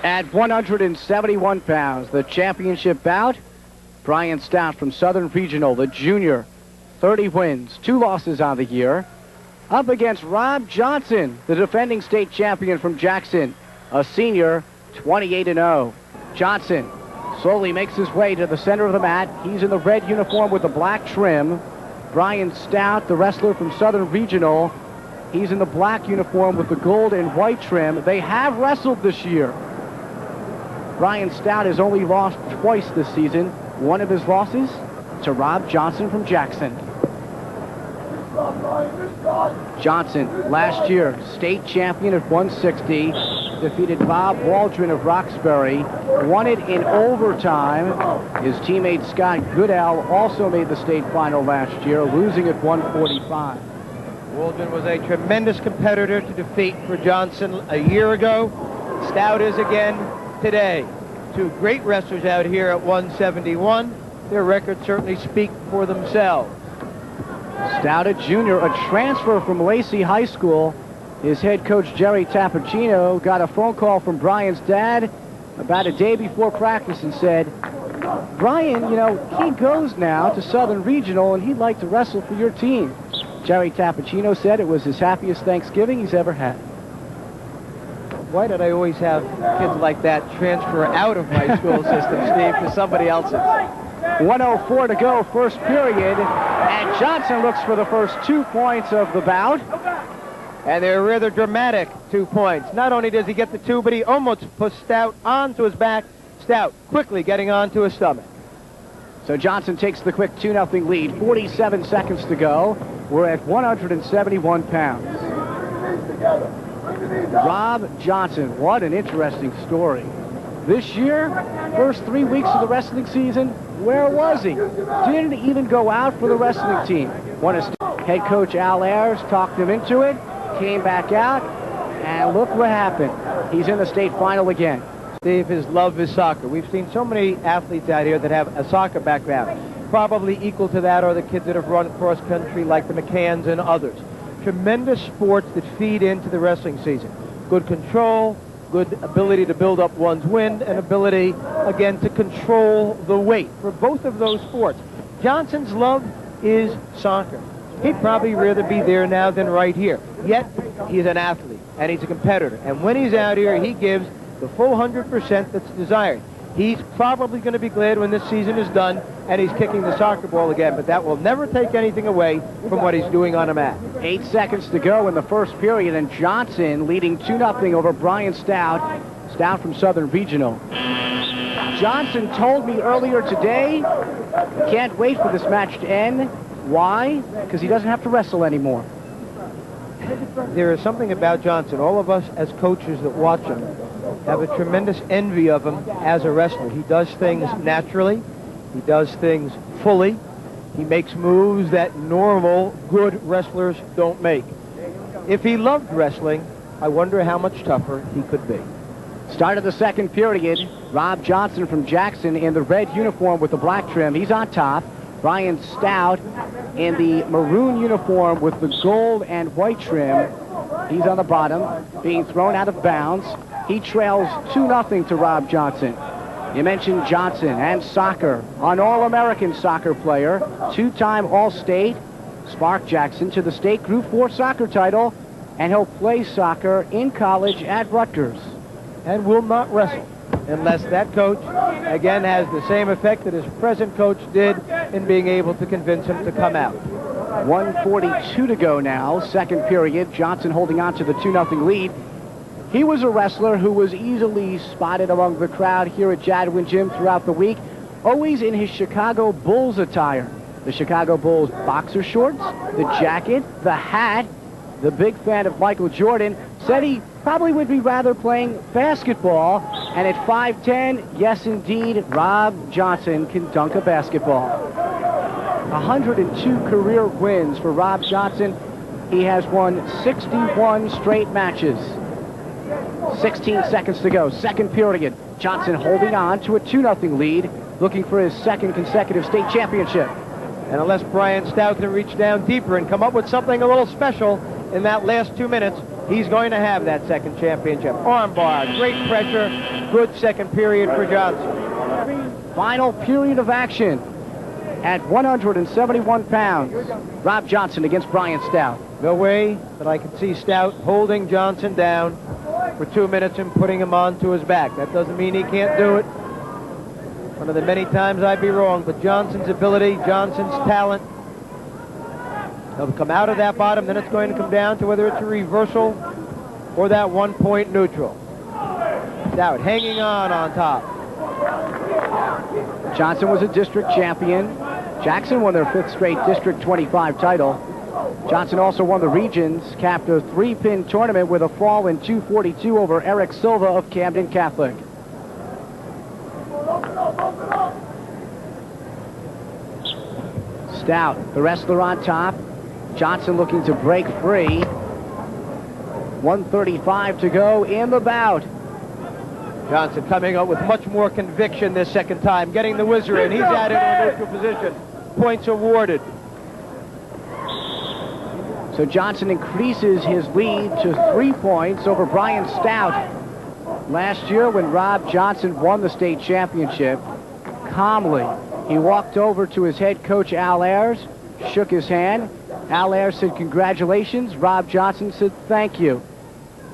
At 171 pounds, the championship bout, Brian Stout from Southern Regional, the junior, 30 wins, 2 losses on the year, up against Rob Johnson, the defending state champion from Jackson, a senior, 28-0. Johnson slowly makes his way to the center of the mat. He's in the red uniform with the black trim. Brian Stout, the wrestler from Southern Regional, he's in the black uniform with the gold and white trim. They have wrestled this year. Brian Stout has only lost twice this season. One of his losses to Rob Johnson from Jackson. Johnson, last year, state champion at 160, defeated Bob Waldron of Roxbury, won it in overtime. His teammate Scott Goodell also made the state final last year, losing at 145. Waldron was a tremendous competitor to defeat for Johnson a year ago. Stout is again today. 2 great wrestlers out here at 171. Their records certainly speak for themselves. Stout, a junior, a transfer from Lacey High School. His head coach, Jerry Tappuccino, got a phone call from Brian's dad about a day before practice and said, Brian, you know, he goes now to Southern Regional and he'd like to wrestle for your team. Jerry Tappuccino said it was his happiest Thanksgiving he's ever had. Why did I always have kids like that transfer out of my school system, Steve, to somebody else's? 1:04 to go, first period, and Johnson looks for the first 2 points of the bout. And they're rather dramatic 2 points. Not only does he get the 2, but he almost puts Stout onto his back. Stout quickly getting onto his stomach. So Johnson takes the quick 2-0 lead. 47 seconds to go. We're at 171 pounds. Rob Johnson, what an interesting story. This year, first 3 weeks of the wrestling season, where was he? Didn't even go out for the wrestling team. Head coach Al Ayers talked him into it, came back out, and look what happened. He's in the state final again. Steve, his love is soccer. We've seen so many athletes out here that have a soccer background. Probably equal to that are the kids that have run cross country like the McCanns and others. Tremendous sports that feed into the wrestling season. Good control, good ability to build up one's wind, and ability, again, to control the weight for both of those sports. Johnson's love is soccer. He'd probably rather be there now than right here. Yet, he's an athlete, and he's a competitor. And when he's out here, he gives the full 100% that's desired. He's probably going to be glad when this season is done and he's kicking the soccer ball again, but that will never take anything away from what he's doing on a mat. 8 seconds to go in the first period, and Johnson leading 2-0 over Brian Stout. Stout from Southern Regional. Johnson told me earlier today, can't wait for this match to end. Why? Because he doesn't have to wrestle anymore. There is something about Johnson. All of us as coaches that watch him have a tremendous envy of him as a wrestler. He does things naturally. He does things fully. He makes moves that normal, good wrestlers don't make. If he loved wrestling, I wonder how much tougher he could be. Start of the second period. Rob Johnson from Jackson in the red uniform with the black trim. He's on top. Brian Stout in the maroon uniform with the gold and white trim. He's on the bottom, being thrown out of bounds. He trails 2-0 to Rob Johnson. You mentioned Johnson and soccer, an All-American soccer player, 2-time All-State. Spark Jackson to the state Group 4 soccer title, and he'll play soccer in college at Rutgers. And will not wrestle unless that coach, again, has the same effect that his present coach did in being able to convince him to come out. 1:42 to go now, second period. Johnson holding on to the 2-0 lead. He was a wrestler who was easily spotted among the crowd here at Jadwin Gym throughout the week, always in his Chicago Bulls attire. The Chicago Bulls boxer shorts, the jacket, the hat. The big fan of Michael Jordan said he probably would be rather playing basketball. And at 5'10", yes indeed, Rob Johnson can dunk a basketball. 102 career wins for Rob Johnson. He has won 61 straight matches. 16 seconds to go, second period. Johnson holding on to a 2-0 lead, looking for his second consecutive state championship. And unless Brian Stout can reach down deeper and come up with something a little special in that last 2 minutes, he's going to have that second championship. Armbar, great pressure, good second period for Johnson. Final period of action at 171 pounds. Rob Johnson against Brian Stout. No way that I can see Stout holding Johnson down for 2 minutes and putting him onto his back. That doesn't mean he can't do it. One of the many times I'd be wrong, but Johnson's ability, Johnson's talent, he'll come out of that bottom, then it's going to come down to whether it's a reversal or that 1 point neutral. Stout hanging on top. Johnson was a district champion. Jackson won their 5th straight District 25 title. Johnson also won the regions, capped a 3-pin tournament with a fall in 242 over Eric Silva of Camden Catholic. Stout, the wrestler on top. Johnson looking to break free. 1:35 to go in the bout. Johnson coming up with much more conviction this second time, getting the whizzer in. He's at it in a neutral position. Points awarded. So Johnson increases his lead to 3 points over Brian Stout. Last year when Rob Johnson won the state championship, calmly, he walked over to his head coach Al Ayers, shook his hand. Al Ayers said, "Congratulations." Rob Johnson said, "Thank you."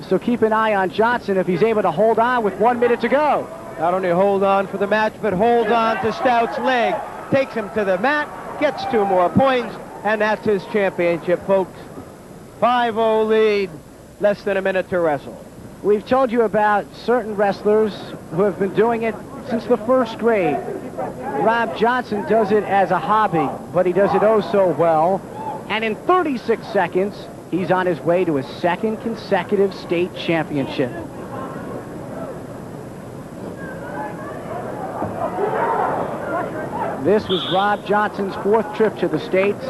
So keep an eye on Johnson if he's able to hold on with 1 minute to go. Not only hold on for the match, but hold on to Stout's leg. Takes him to the mat, gets 2 more points, and that's his championship, folks. 5-0 lead, less than a minute to wrestle. We've told you about certain wrestlers who have been doing it since the 1st grade. Rob Johnson does it as a hobby, but he does it oh so well. And in 36 seconds, he's on his way to his 2nd consecutive state championship. This was Rob Johnson's 4th trip to the States.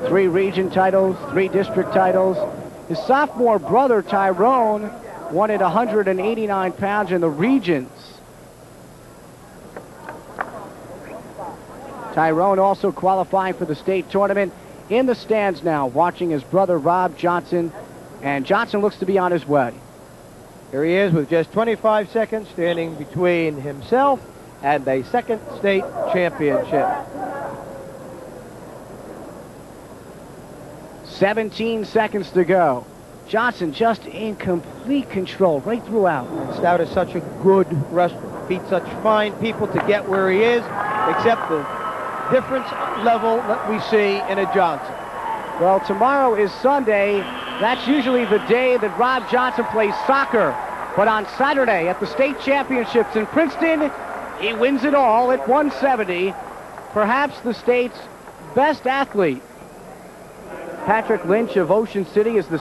3 region titles, 3 district titles. His sophomore brother, Tyrone, won at 189 pounds in the regions. Tyrone also qualifying for the state tournament. In the stands now, watching his brother Rob Johnson, and Johnson looks to be on his way. Here he is with just 25 seconds standing between himself and a 2nd state championship. 17 seconds to go. Johnson just in complete control right throughout. Stout is such a good wrestler. Beat such fine people to get where he is, except the difference level that we see in a Johnson. Well, tomorrow is Sunday. That's usually the day that Rob Johnson plays soccer. But on Saturday at the state championships in Princeton, he wins it all at 170. Perhaps the state's best athlete. Patrick Lynch of Ocean City is the